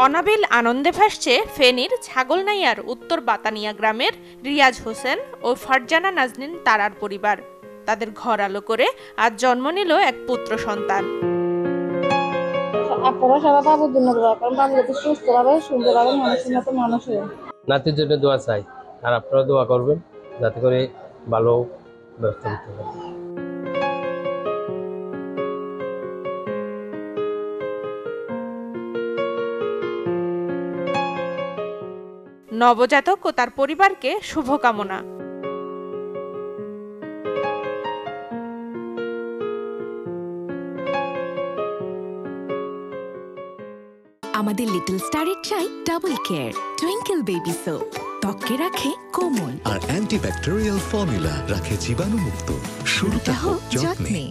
অনাবিল আনন্দে ভাসছে ফেনীর ছাগলনাইয়ার উত্তর বাতানিয়া গ্রামের রিয়াজ হোসেন ও ফারজানা নাজনীন তারার পরিবার। তাদের ঘর আলো করে আজ জন্ম নিল এক পুত্র সন্তান। আপনারা সবাই বাবুর জন্য দোয়া করেন, বাবু যাতে সুস্থভাবে সুন্দরভাবে মানুষের মতো মানুষ হয়। নাতির জন্য দোয়া চাই, আর আপনারা দোয়া করবেন যাতে করে ভালো ব্যবস্থা করতে পারে। নবজাতক ও তার পরিবারকে শুভকামনা। আমাদের লিটল স্টারের চাই double care twinkle baby soap, ত্বককে রাখে কোমল আর অ্যান্টিব্যাকটেরিয়াল ফর্মুলা রাখে জীবাণুমুক্ত। শুরুটা হোক যত্নে।